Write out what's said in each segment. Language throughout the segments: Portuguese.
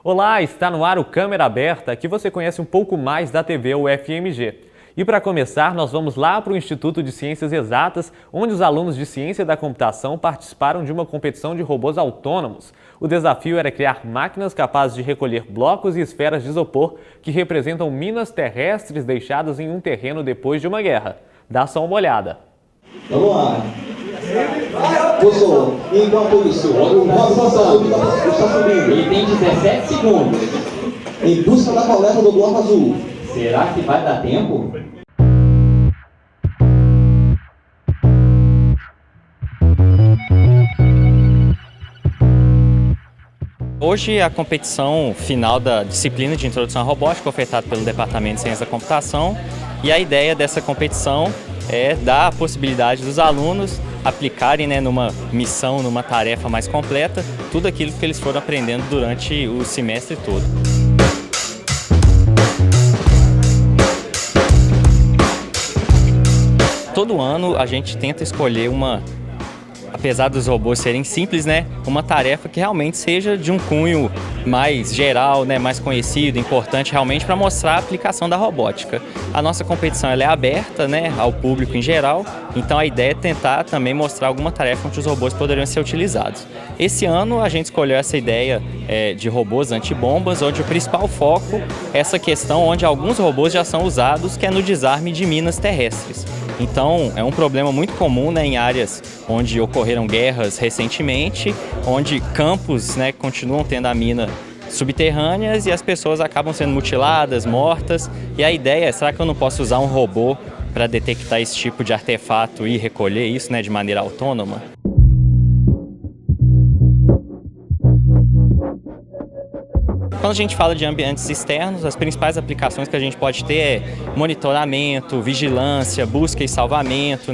Olá, está no ar o Câmera Aberta, que você conhece um pouco mais da TV UFMG. E para começar, nós vamos lá para o Instituto de Ciências Exatas, onde os alunos de Ciência da Computação participaram de uma competição de robôs autônomos. O desafio era criar máquinas capazes de recolher blocos e esferas de isopor que representam minas terrestres deixadas em um terreno depois de uma guerra. Dá só uma olhada. Vamos lá. Pessoal, enquanto isso, o Rosa está subindo. Ele tem 17 segundos. Em busca da coleta do bloco azul. Será que vai dar tempo? Hoje a competição final da disciplina de Introdução à Robótica, ofertada pelo Departamento de Ciência da Computação, e a ideia dessa competição é dar a possibilidade dos alunos aplicarem, numa missão, numa tarefa mais completa, tudo aquilo que eles foram aprendendo durante o semestre todo. Todo ano a gente tenta escolher apesar dos robôs serem simples, uma tarefa que realmente seja de um cunho mais geral, mais conhecido, importante realmente para mostrar a aplicação da robótica. A nossa competição ela é aberta, ao público em geral, então a ideia é tentar também mostrar alguma tarefa onde os robôs poderiam ser utilizados. Esse ano a gente escolheu essa ideia de robôs antibombas, onde o principal foco é essa questão onde alguns robôs já são usados, que é no desarme de minas terrestres. Então, é um problema muito comum em áreas onde ocorreram guerras recentemente, onde campos continuam tendo a mina subterrâneas e as pessoas acabam sendo mutiladas, mortas. E a ideia é, será que eu não posso usar um robô para detectar esse tipo de artefato e recolher isso de maneira autônoma? Quando a gente fala de ambientes externos, as principais aplicações que a gente pode ter é monitoramento, vigilância, busca e salvamento,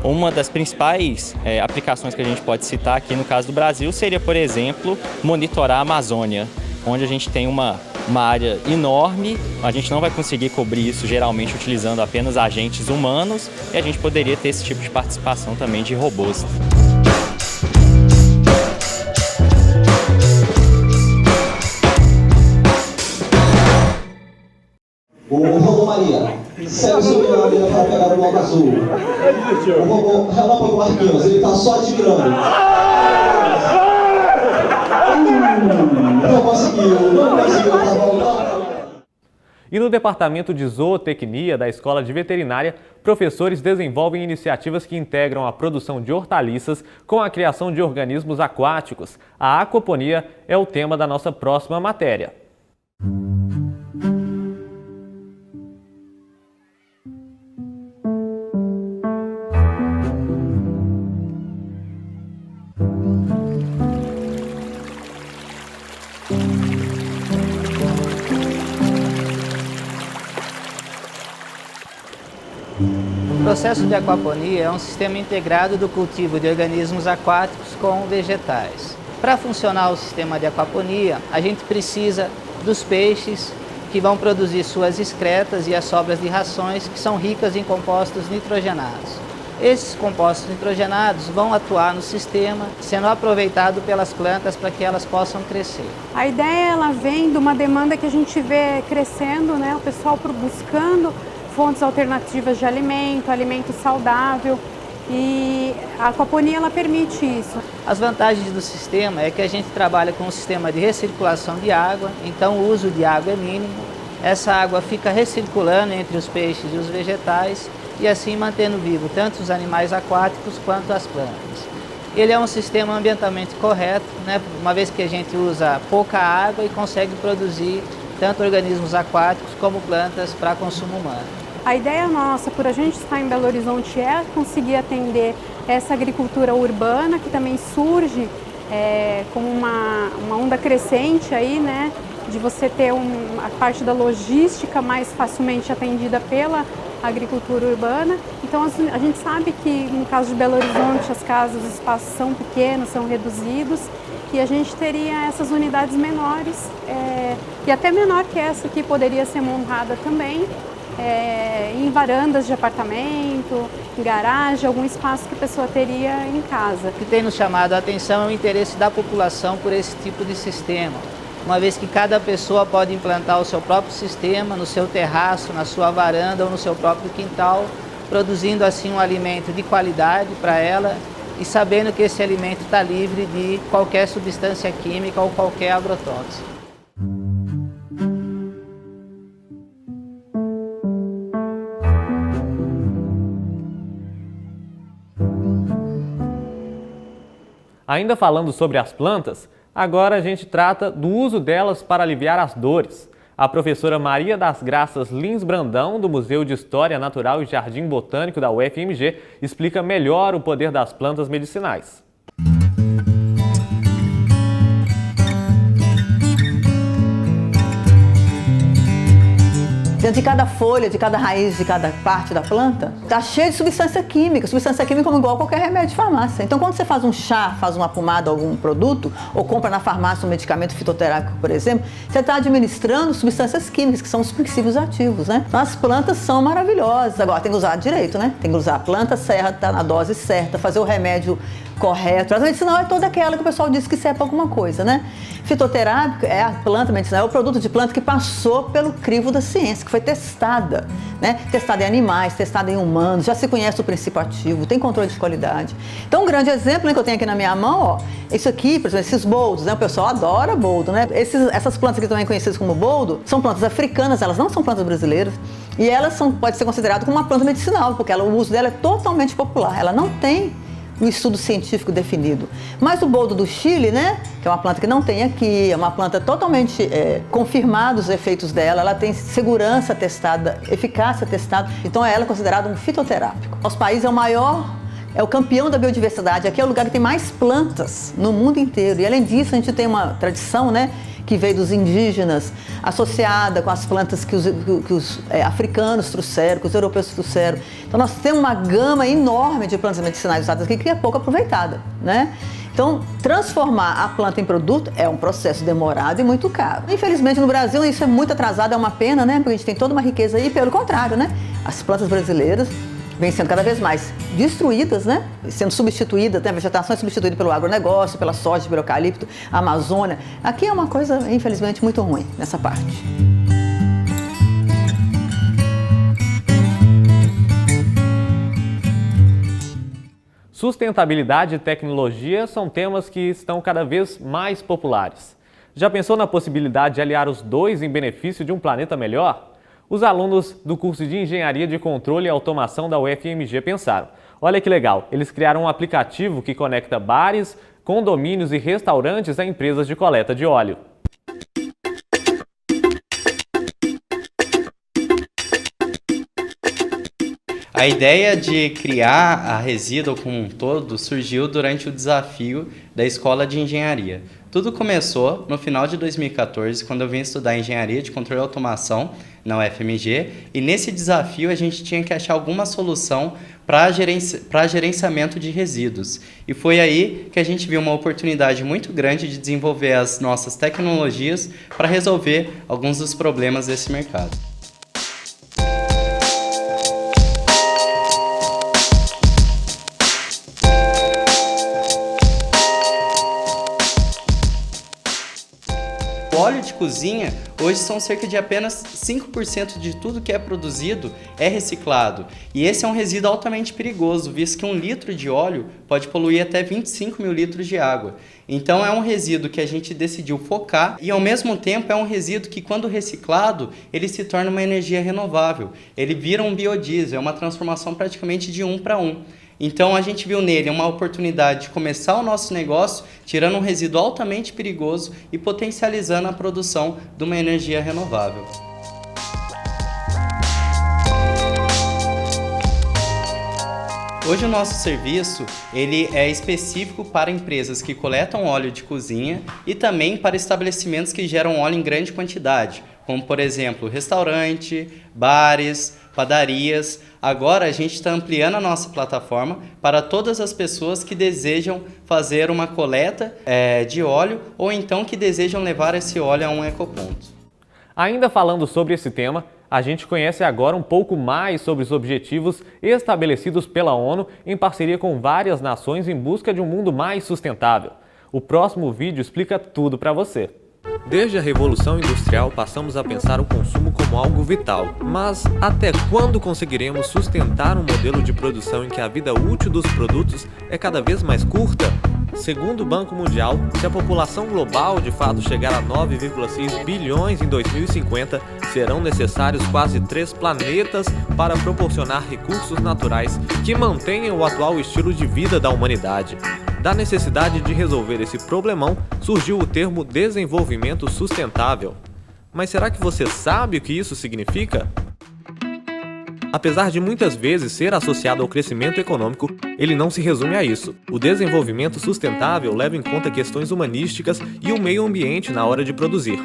Uma das principais aplicações que a gente pode citar aqui no caso do Brasil seria, por exemplo, monitorar a Amazônia, onde a gente tem uma área enorme, a gente não vai conseguir cobrir isso geralmente utilizando apenas agentes humanos e a gente poderia ter esse tipo de participação também de robôs. O robô Maria segue subindo na mina para pegar o bloco azul. O robô Relâmpago Marquinhos, ele está só admirando. Não conseguiu, tá voltando. E no Departamento de Zootecnia da Escola de Veterinária, professores desenvolvem iniciativas que integram a produção de hortaliças com a criação de organismos aquáticos. A aquaponia é o tema da nossa próxima matéria. O processo de aquaponia é um sistema integrado do cultivo de organismos aquáticos com vegetais. Para funcionar o sistema de aquaponia, a gente precisa dos peixes que vão produzir suas excretas e as sobras de rações que são ricas em compostos nitrogenados. Esses compostos nitrogenados vão atuar no sistema, sendo aproveitado pelas plantas para que elas possam crescer. A ideia ela vem de uma demanda que a gente vê crescendo, o pessoal buscando fontes alternativas de alimento saudável, e a aquaponia ela permite isso. As vantagens do sistema é que a gente trabalha com um sistema de recirculação de água, então o uso de água é mínimo. Essa água fica recirculando entre os peixes e os vegetais e assim mantendo vivo tanto os animais aquáticos quanto as plantas. Ele é um sistema ambientalmente correto, uma vez que a gente usa pouca água e consegue produzir tanto organismos aquáticos como plantas para consumo humano. A ideia nossa, por a gente estar em Belo Horizonte, é conseguir atender essa agricultura urbana, que também surge como uma onda crescente aí, de você ter a parte da logística mais facilmente atendida pela agricultura urbana. Então a gente sabe que no caso de Belo Horizonte as casas, os espaços são pequenos, são reduzidos, e a gente teria essas unidades menores, e até menor que essa aqui poderia ser montada também, em varandas de apartamento, em garagem, algum espaço que a pessoa teria em casa. O que tem nos chamado a atenção é o interesse da população por esse tipo de sistema. uma vez que cada pessoa pode implantar o seu próprio sistema no seu terraço, na sua varanda ou no seu próprio quintal, produzindo assim um alimento de qualidade para ela e sabendo que esse alimento está livre de qualquer substância química ou qualquer agrotóxico. Ainda falando sobre as plantas, agora a gente trata do uso delas para aliviar as dores. A professora Maria das Graças Lins Brandão, do Museu de História Natural e Jardim Botânico da UFMG, explica melhor o poder das plantas medicinais. Dentro de cada folha, de cada raiz, de cada parte da planta, está cheio de substância química. Substância química como igual a qualquer remédio de farmácia. Então, quando você faz um chá, faz uma pomada, algum produto, ou compra na farmácia um medicamento fitoterápico, por exemplo, você está administrando substâncias químicas, que são os princípios ativos, né? Então, as plantas são maravilhosas. Agora, tem que usar direito, né? Tem que usar a planta certa, na dose certa, fazer o remédio correto. A medicinal é toda aquela que o pessoal diz que serve para alguma coisa, né? Fitoterápico é a planta medicinal, é o produto de planta que passou pelo crivo da ciência, que foi testada, né? Testada em animais, testada em humanos, já se conhece o princípio ativo, tem controle de qualidade. Então, um grande exemplo, né, que eu tenho aqui na minha mão, ó, isso aqui, por exemplo, esses boldos, né? O pessoal adora boldo, né? Essas plantas aqui também conhecidas como boldo, são plantas africanas, elas não são plantas brasileiras, e elas pode ser consideradas como uma planta medicinal, porque o uso dela é totalmente popular, ela não tem um estudo científico definido. Mas o boldo do Chile, né, que é uma planta que não tem aqui, é uma planta totalmente confirmada os efeitos dela, ela tem segurança testada, eficácia testada, então ela é considerada um fitoterápico. Nosso país é o campeão da biodiversidade, aqui é o lugar que tem mais plantas no mundo inteiro. E além disso, a gente tem uma tradição, né, que veio dos indígenas, associada com as plantas que os africanos trouxeram, que os europeus trouxeram. Então nós temos uma gama enorme de plantas medicinais usadas aqui que é pouco aproveitada, né? Então, transformar a planta em produto é um processo demorado e muito caro. Infelizmente, no Brasil, isso é muito atrasado, é uma pena, né? Porque a gente tem toda uma riqueza aí, pelo contrário, né? As plantas brasileiras vêm sendo cada vez mais destruídas, né? Sendo substituídas, né? A vegetação é substituída pelo agronegócio, pela soja, pelo eucalipto, a Amazônia. Aqui é uma coisa, infelizmente, muito ruim nessa parte. Sustentabilidade e tecnologia são temas que estão cada vez mais populares. Já pensou na possibilidade de aliar os dois em benefício de um planeta melhor? Os alunos do curso de Engenharia de Controle e Automação da UFMG pensaram. Olha que legal, eles criaram um aplicativo que conecta bares, condomínios e restaurantes a empresas de coleta de óleo. A ideia de criar a Resíduo como um todo surgiu durante o desafio da Escola de Engenharia. Tudo começou no final de 2014, quando eu vim estudar Engenharia de Controle e Automação na UFMG, e nesse desafio a gente tinha que achar alguma solução para gerenciamento de resíduos. E foi aí que a gente viu uma oportunidade muito grande de desenvolver as nossas tecnologias para resolver alguns dos problemas desse mercado. O óleo de cozinha, hoje são cerca de apenas 5% de tudo que é produzido é reciclado. E esse é um resíduo altamente perigoso, visto que 1 litro de óleo pode poluir até 25 mil litros de água. Então é um resíduo que a gente decidiu focar e ao mesmo tempo é um resíduo que quando reciclado, ele se torna uma energia renovável. Ele vira um biodiesel, é uma transformação praticamente de 1 para 1. Então a gente viu nele uma oportunidade de começar o nosso negócio tirando um resíduo altamente perigoso e potencializando a produção de uma energia renovável. Hoje o nosso serviço ele é específico para empresas que coletam óleo de cozinha e também para estabelecimentos que geram óleo em grande quantidade, como por exemplo restaurante, bares, padarias. Agora a gente está ampliando a nossa plataforma para todas as pessoas que desejam fazer uma coleta de óleo ou então que desejam levar esse óleo a um ecoponto. Ainda falando sobre esse tema, a gente conhece agora um pouco mais sobre os objetivos estabelecidos pela ONU em parceria com várias nações em busca de um mundo mais sustentável. O próximo vídeo explica tudo para você. Desde a Revolução Industrial, passamos a pensar o consumo como algo vital. Mas até quando conseguiremos sustentar um modelo de produção em que a vida útil dos produtos é cada vez mais curta? Segundo o Banco Mundial, se a população global de fato chegar a 9,6 bilhões em 2050, serão necessários quase 3 planetas para proporcionar recursos naturais que mantenham o atual estilo de vida da humanidade. Da necessidade de resolver esse problemão, surgiu o termo desenvolvimento sustentável. Mas será que você sabe o que isso significa? Apesar de muitas vezes ser associado ao crescimento econômico, ele não se resume a isso. O desenvolvimento sustentável leva em conta questões humanísticas e o meio ambiente na hora de produzir.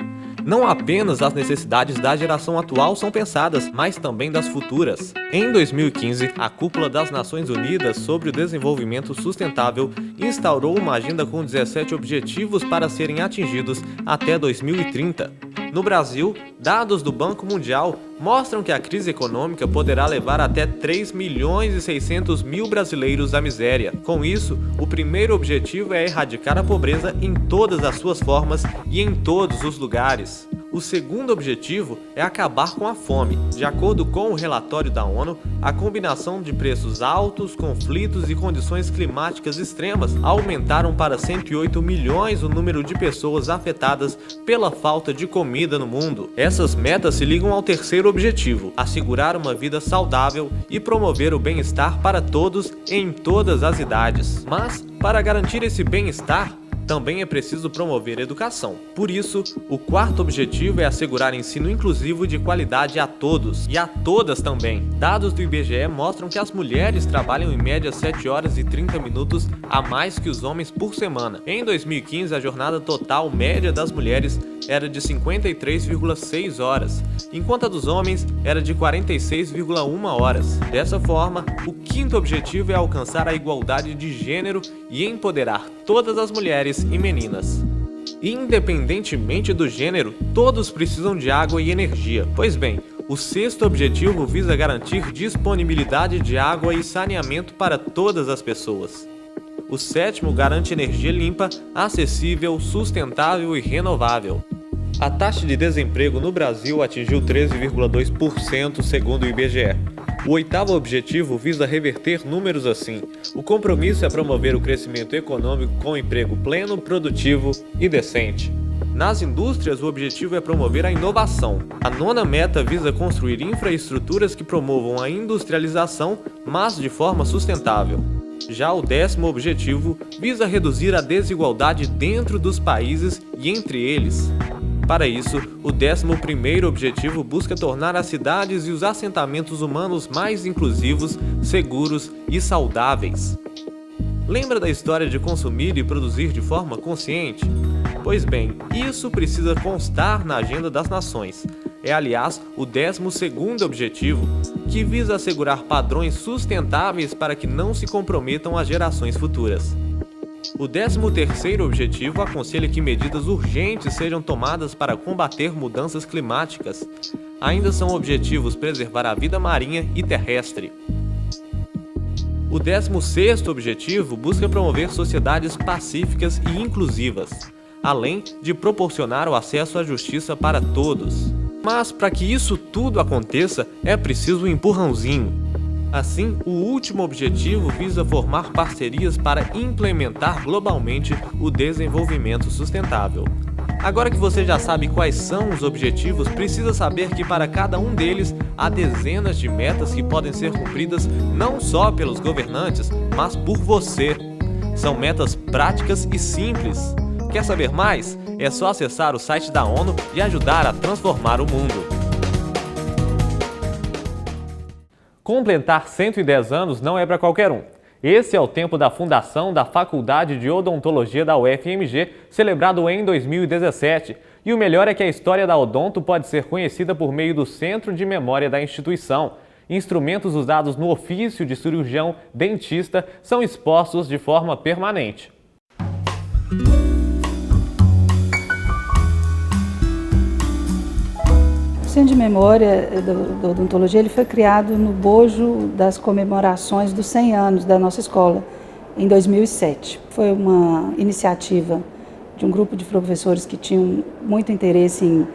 Não apenas as necessidades da geração atual são pensadas, mas também das futuras. Em 2015, a Cúpula das Nações Unidas sobre o Desenvolvimento Sustentável instaurou uma agenda com 17 objetivos para serem atingidos até 2030. No Brasil, dados do Banco Mundial mostram que a crise econômica poderá levar até 3.600.000 brasileiros à miséria. Com isso, o primeiro objetivo é erradicar a pobreza em todas as suas formas e em todos os lugares. O segundo objetivo é acabar com a fome. De acordo com o relatório da ONU, a combinação de preços altos, conflitos e condições climáticas extremas aumentaram para 108 milhões o número de pessoas afetadas pela falta de comida no mundo. Essas metas se ligam ao terceiro objetivo: assegurar uma vida saudável e promover o bem-estar para todos em todas as idades. Mas, para garantir esse bem-estar, também é preciso promover educação. Por isso, o quarto objetivo é assegurar ensino inclusivo de qualidade a todos e a todas também. Dados do IBGE mostram que as mulheres trabalham em média 7 horas e 30 minutos a mais que os homens por semana. Em 2015, a jornada total média das mulheres era de 53,6 horas, enquanto a dos homens era de 46,1 horas. Dessa forma, o quinto objetivo é alcançar a igualdade de gênero e empoderar todas as mulheres e meninas. Independentemente do gênero, todos precisam de água e energia. Pois bem, o sexto objetivo visa garantir disponibilidade de água e saneamento para todas as pessoas. O sétimo garante energia limpa, acessível, sustentável e renovável. A taxa de desemprego no Brasil atingiu 13,2% segundo o IBGE. O oitavo objetivo visa reverter números assim. O compromisso é promover o crescimento econômico com emprego pleno, produtivo e decente. Nas indústrias, o objetivo é promover a inovação. A nona meta visa construir infraestruturas que promovam a industrialização, mas de forma sustentável. Já o décimo objetivo visa reduzir a desigualdade dentro dos países e entre eles. Para isso, o 11º objetivo busca tornar as cidades e os assentamentos humanos mais inclusivos, seguros e saudáveis. Lembra da história de consumir e produzir de forma consciente? Pois bem, isso precisa constar na Agenda das Nações. É, aliás, o 12º objetivo, que visa assegurar padrões sustentáveis para que não se comprometam as gerações futuras. O 13º objetivo aconselha que medidas urgentes sejam tomadas para combater mudanças climáticas. Ainda são objetivos preservar a vida marinha e terrestre. O 16º objetivo busca promover sociedades pacíficas e inclusivas, além de proporcionar o acesso à justiça para todos. Mas para que isso tudo aconteça, é preciso um empurrãozinho. Assim, o último objetivo visa formar parcerias para implementar globalmente o desenvolvimento sustentável. Agora que você já sabe quais são os objetivos, precisa saber que para cada um deles há dezenas de metas que podem ser cumpridas não só pelos governantes, mas por você. São metas práticas e simples. Quer saber mais? É só acessar o site da ONU e ajudar a transformar o mundo. Completar 110 anos não é para qualquer um. Esse é o tempo da fundação da Faculdade de Odontologia da UFMG, celebrado em 2017. E o melhor é que a história da odonto pode ser conhecida por meio do Centro de Memória da instituição. Instrumentos usados no ofício de cirurgião dentista são expostos de forma permanente. O Centro de Memória da Odontologia ele foi criado no bojo das comemorações dos 100 anos da nossa escola, em 2007. Foi uma iniciativa de um grupo de professores que tinham muito interesse em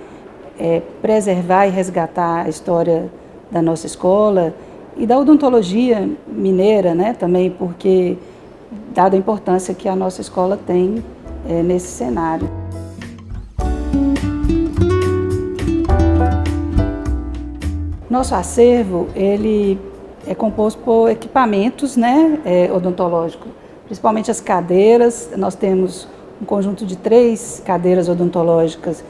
preservar e resgatar a história da nossa escola e da odontologia mineira, né, também, porque dada a importância que a nossa escola tem nesse cenário. Nosso acervo, ele é composto por equipamentos, né, odontológicos, principalmente as cadeiras. Nós temos um conjunto de 3 cadeiras odontológicas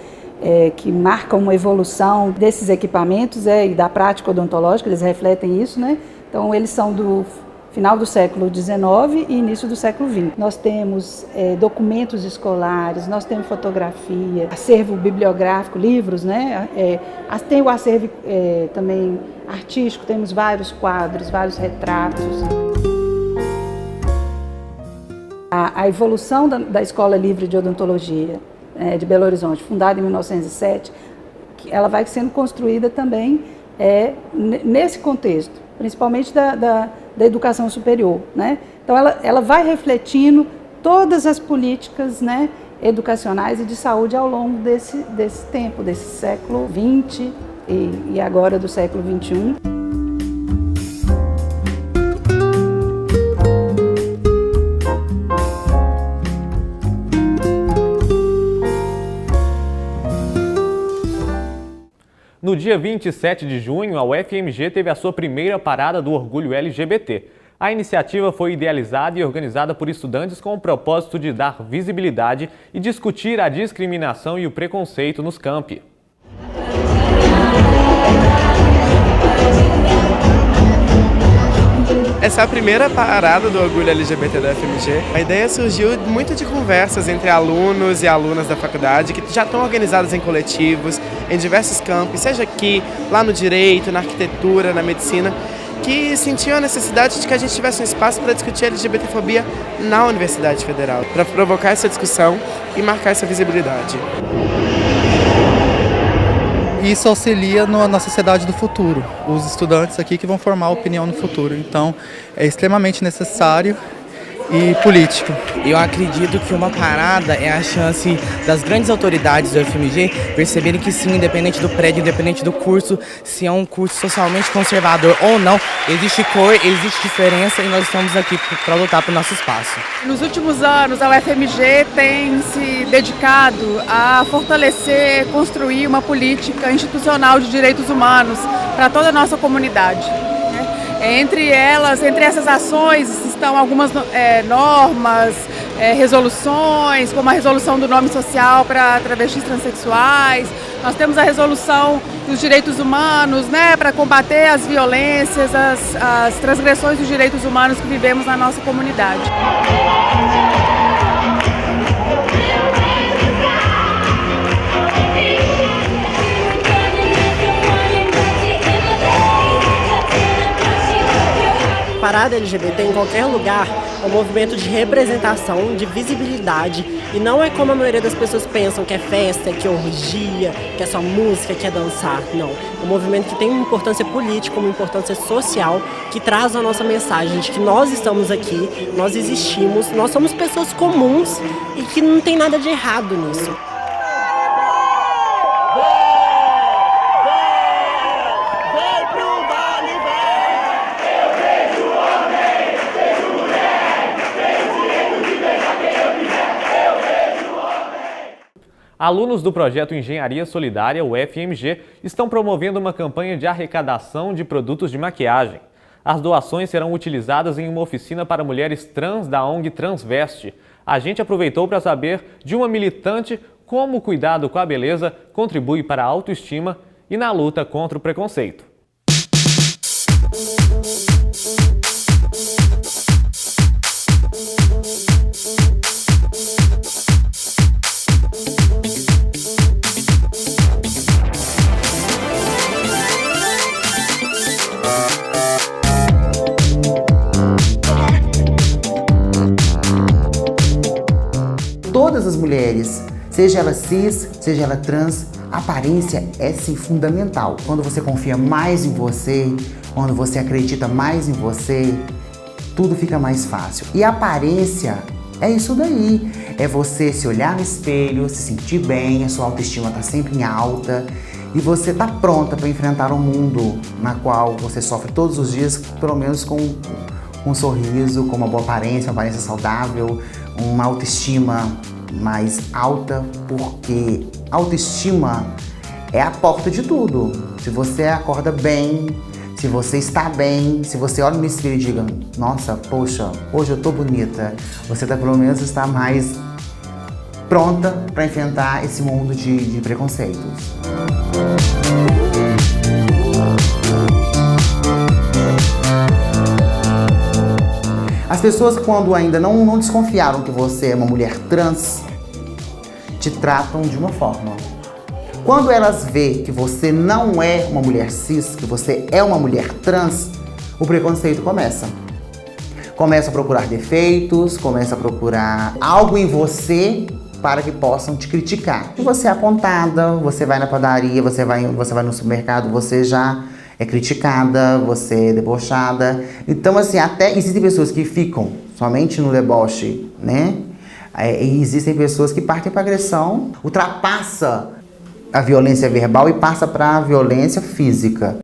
que marcam uma evolução desses equipamentos e da prática odontológica, eles refletem isso, né? Então, eles são do final do século XIX e início do século XX. Nós temos documentos escolares, nós temos fotografia, acervo bibliográfico, livros, né? Tem o acervo também artístico, temos vários quadros, vários retratos. A evolução da Escola Livre de Odontologia de Belo Horizonte, fundada em 1907, ela vai sendo construída também nesse contexto, principalmente da educação superior, né? Então ela vai refletindo todas as políticas, né, educacionais e de saúde ao longo desse tempo, desse século XX e agora do século XXI. No dia 27 de junho, a UFMG teve a sua primeira parada do orgulho LGBT. A iniciativa foi idealizada e organizada por estudantes com o propósito de dar visibilidade e discutir a discriminação e o preconceito nos campi. Essa é a primeira parada do Orgulho LGBT da UFMG. A ideia surgiu muito de conversas entre alunos e alunas da faculdade que já estão organizados em coletivos, em diversos campos, seja aqui, lá no direito, na arquitetura, na medicina, que sentiam a necessidade de que a gente tivesse um espaço para discutir a LGBTfobia na Universidade Federal, para provocar essa discussão e marcar essa visibilidade. Isso auxilia na sociedade do futuro, os estudantes aqui que vão formar a opinião no futuro. Então, é extremamente necessário e político. Eu acredito que uma parada é a chance das grandes autoridades do UFMG perceberem que sim, independente do prédio, independente do curso, se é um curso socialmente conservador ou não, existe cor, existe diferença e nós estamos aqui para lutar para o nosso espaço. Nos últimos anos, a UFMG tem se dedicado a fortalecer, construir uma política institucional de direitos humanos para toda a nossa comunidade. Entre essas ações estão algumas normas, resoluções, como a resolução do nome social para travestis transexuais. Nós temos a resolução dos direitos humanos, né, para combater as violências, as transgressões dos direitos humanos que vivemos na nossa comunidade. Parada LGBT em qualquer lugar é um movimento de representação, de visibilidade, e não é como a maioria das pessoas pensam, que é festa, que é orgia, que é só música, que é dançar. Não, é um movimento que tem uma importância política, uma importância social, que traz a nossa mensagem de que nós estamos aqui, nós existimos, nós somos pessoas comuns e que não tem nada de errado nisso. Alunos do projeto Engenharia Solidária, o UFMG, estão promovendo uma campanha de arrecadação de produtos de maquiagem. As doações serão utilizadas em uma oficina para mulheres trans da ONG Transveste. A gente aproveitou para saber de uma militante como o cuidado com a beleza contribui para a autoestima e na luta contra o preconceito. Todas as mulheres, seja ela cis, seja ela trans, a aparência é sim fundamental. Quando você confia mais em você, quando você acredita mais em você, tudo fica mais fácil. E a aparência É isso daí. É você se olhar no espelho, se sentir bem, a sua autoestima está sempre em alta e você está pronta para enfrentar um mundo na qual você sofre todos os dias, pelo menos com um sorriso, com uma boa aparência, uma aparência saudável, uma autoestima mais alta, porque autoestima é a porta de tudo. Se você acorda bem, se você está bem, se você olha no espelho e diga, nossa, poxa, hoje eu tô bonita, você pelo menos está mais pronta para enfrentar esse mundo de preconceitos. As pessoas, quando ainda não desconfiaram que você é uma mulher trans, te tratam de uma forma. Quando elas veem que você não é uma mulher cis, que você é uma mulher trans, o preconceito começa. Começa a procurar defeitos, começa a procurar algo em você para que possam te criticar. Você é apontada, você vai na padaria, você vai no supermercado, você já é criticada, você é debochada. Então, assim, até existem pessoas que ficam somente no deboche, né? E existem pessoas que partem para agressão, ultrapassa a violência verbal e passa para a violência física.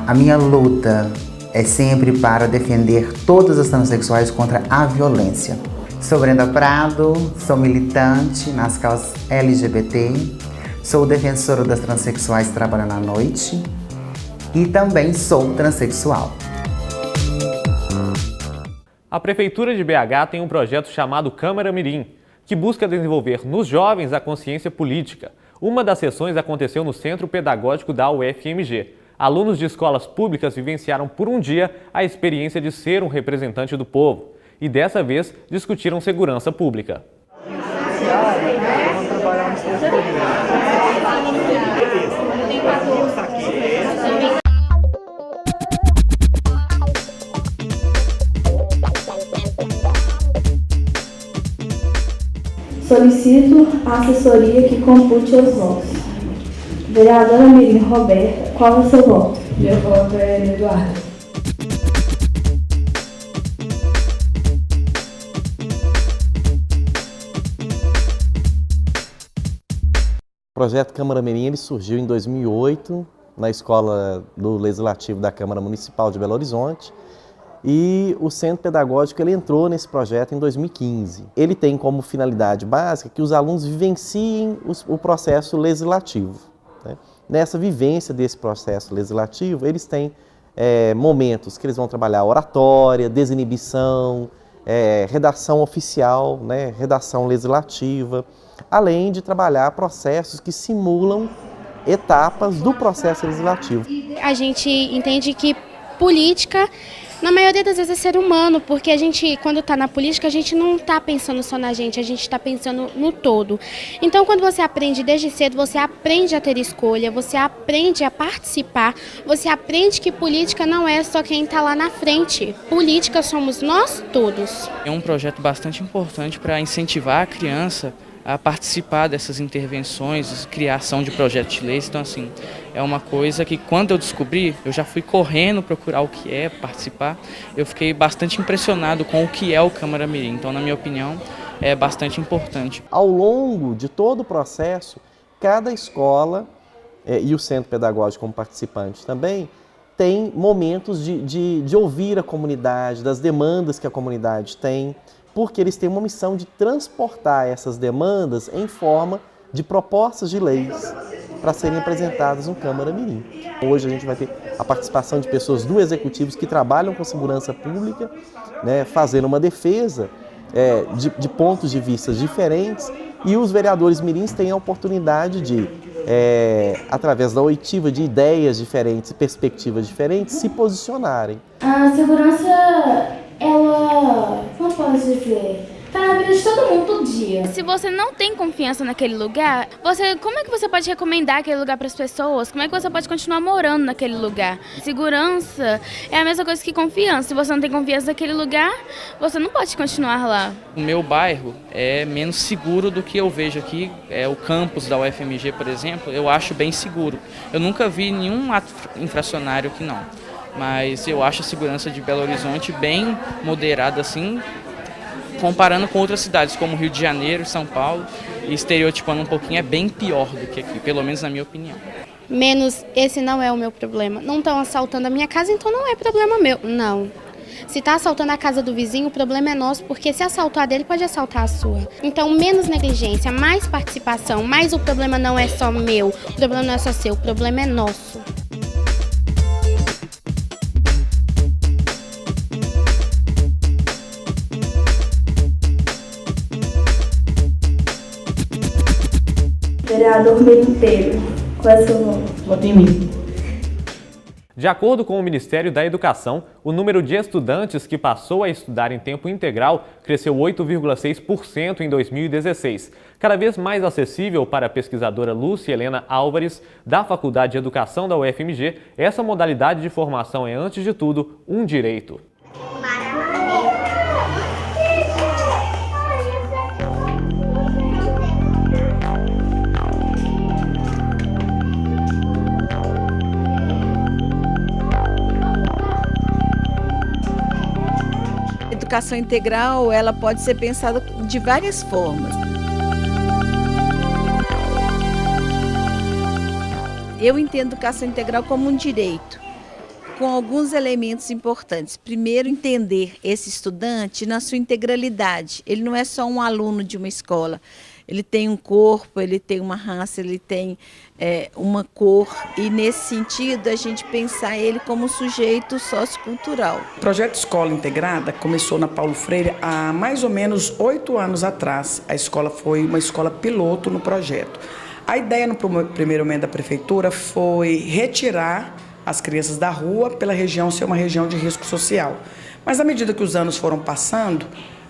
A minha luta é sempre para defender todas as transexuais contra a violência. Sou Brenda Prado, sou militante nas causas LGBT, sou defensora das transexuais trabalhando à noite e também sou transexual. A Prefeitura de BH tem um projeto chamado Câmara Mirim, que busca desenvolver nos jovens a consciência política. Uma das sessões aconteceu no Centro Pedagógico da UFMG. Alunos de escolas públicas vivenciaram por um dia a experiência de ser um representante do povo e, dessa vez, discutiram segurança pública. Solicito a assessoria que compute os votos. Vereadora Mirim Roberta, qual é o seu voto? Meu voto é Eduardo. O projeto Câmara Mirim ele surgiu em 2008 na Escola do Legislativo da Câmara Municipal de Belo Horizonte e o Centro Pedagógico ele entrou nesse projeto em 2015. Ele tem como finalidade básica que os alunos vivenciem o processo legislativo. Nessa vivência desse processo legislativo, eles têm momentos que eles vão trabalhar oratória, desinibição, redação oficial, né, redação legislativa, além de trabalhar processos que simulam etapas do processo legislativo. A gente entende que política, na maioria das vezes, é ser humano, porque a gente, quando está na política, a gente não está pensando só na gente, a gente está pensando no todo. Então, quando você aprende desde cedo, você aprende a ter escolha, você aprende a participar, você aprende que política não é só quem está lá na frente. Política somos nós todos. É um projeto bastante importante para incentivar a criança a participar dessas intervenções, criação de projetos de leis. Então, assim, é uma coisa que quando eu descobri, eu já fui correndo procurar o que é, participar. Eu fiquei bastante impressionado com o que é o Câmara Mirim. Então, na minha opinião, é bastante importante. Ao longo de todo o processo, cada escola e o Centro Pedagógico como participante também, tem momentos de ouvir a comunidade, das demandas que a comunidade tem, porque eles têm uma missão de transportar essas demandas em forma de propostas de leis para serem apresentadas no Câmara Mirim. Hoje a gente vai ter a participação de pessoas do Executivo que trabalham com segurança pública, né, fazendo uma defesa de pontos de vista diferentes, e os vereadores mirins têm a oportunidade de, através da oitiva de ideias diferentes e perspectivas diferentes, se posicionarem. A segurança ela, como posso dizer, tá na vida de todo mundo todo dia. Se você não tem confiança naquele lugar, como é que você pode recomendar aquele lugar para as pessoas? Como é que você pode continuar morando naquele lugar? Segurança é a mesma coisa que confiança. Se você não tem confiança naquele lugar, você não pode continuar lá. O meu bairro é menos seguro do que eu vejo aqui. O campus da UFMG, por exemplo, eu acho bem seguro. Eu nunca vi nenhum ato infracionário aqui não. Mas eu acho a segurança de Belo Horizonte bem moderada assim, comparando com outras cidades como Rio de Janeiro, São Paulo, e estereotipando um pouquinho, é bem pior do que aqui, pelo menos na minha opinião. Menos, esse não é o meu problema. Não estão assaltando a minha casa, então não é problema meu. Não. Se está assaltando a casa do vizinho, o problema é nosso, porque se assaltar dele, pode assaltar a sua. Então, menos negligência, mais participação, mas o problema não é só meu, o problema não é só seu, o problema é nosso. Vereador Militeiro, qual é o seu nome? Vota em mim. De acordo com o Ministério da Educação, o número de estudantes que passou a estudar em tempo integral cresceu 8,6% em 2016. Cada vez mais acessível para a pesquisadora Lúcia Helena Álvares, da Faculdade de Educação da UFMG, essa modalidade de formação é, antes de tudo, um direito. A educação integral, ela pode ser pensada de várias formas. Eu entendo a educação integral como um direito, com alguns elementos importantes. Primeiro, entender esse estudante na sua integralidade. Ele não é só um aluno de uma escola. Ele tem um corpo, ele tem uma raça, ele tem uma cor, e nesse sentido a gente pensar ele como um sujeito sociocultural. O projeto Escola Integrada começou na Paulo Freire há mais ou menos 8 anos atrás. A escola foi uma escola piloto no projeto. A ideia no primeiro momento da prefeitura foi retirar as crianças da rua pela região ser uma região de risco social. Mas à medida que os anos foram passando,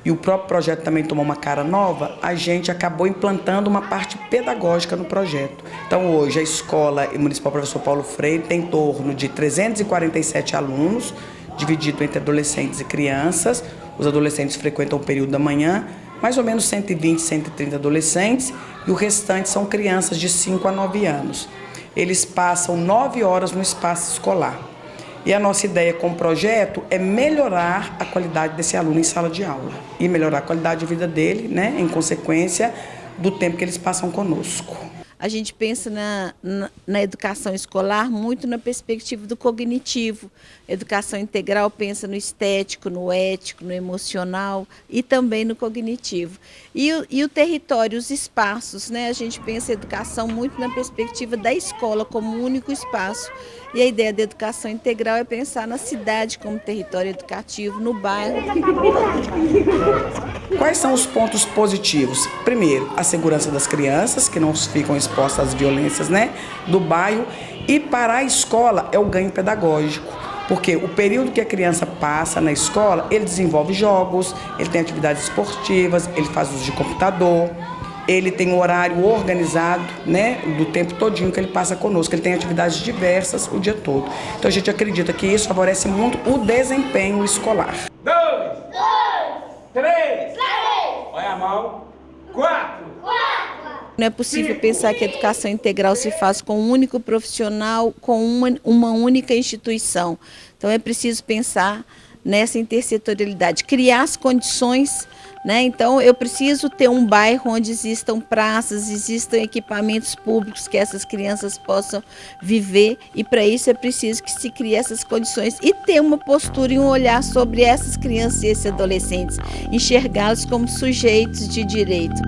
e o próprio projeto também tomou uma cara nova, a gente acabou implantando uma parte pedagógica no projeto. Então hoje a Escola Municipal Professor Paulo Freire tem em torno de 347 alunos, dividido entre adolescentes e crianças. Os adolescentes frequentam o período da manhã, mais ou menos 120, 130 adolescentes, e o restante são crianças de 5 a 9 anos. Eles passam 9 horas no espaço escolar. E a nossa ideia com o projeto é melhorar a qualidade desse aluno em sala de aula e melhorar a qualidade de vida dele, né, em consequência do tempo que eles passam conosco. A gente pensa na educação escolar muito na perspectiva do cognitivo. A educação integral pensa no estético, no ético, no emocional e também no cognitivo. E o território, os espaços, né? A gente pensa a educação muito na perspectiva da escola como um único espaço. E a ideia da educação integral é pensar na cidade como território educativo, no bairro. Quais são os pontos positivos? Primeiro, a segurança das crianças, que não ficam expostas às violências, né, do bairro. E para a escola é o ganho pedagógico, porque o período que a criança passa na escola, ele desenvolve jogos, ele tem atividades esportivas, ele faz uso de computador, ele tem um horário organizado, né, do tempo todinho que ele passa conosco. Ele tem atividades diversas o dia todo. Então a gente acredita que isso favorece muito o desempenho escolar. 2, 3, olha a mão, 4. Não é possível pensar que a educação integral se faz com um único profissional, com uma única instituição. Então é preciso pensar nessa intersetorialidade, criar as condições, né? Então eu preciso ter um bairro onde existam praças, existam equipamentos públicos que essas crianças possam viver, e para isso é preciso que se crie essas condições e ter uma postura e um olhar sobre essas crianças e esses adolescentes, enxergá-los como sujeitos de direito.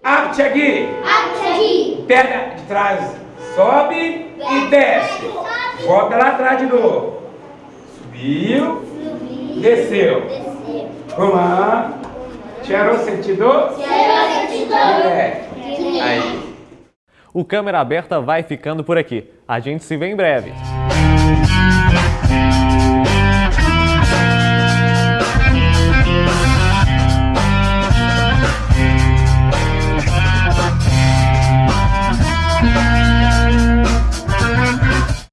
Abre aqui. Perna de trás, sobe e desce. Volta lá atrás de novo. Subiu, desceu. Vamos lá. Tirou sentido? Aí. O Câmera Aberta vai ficando por aqui. A gente se vê em breve.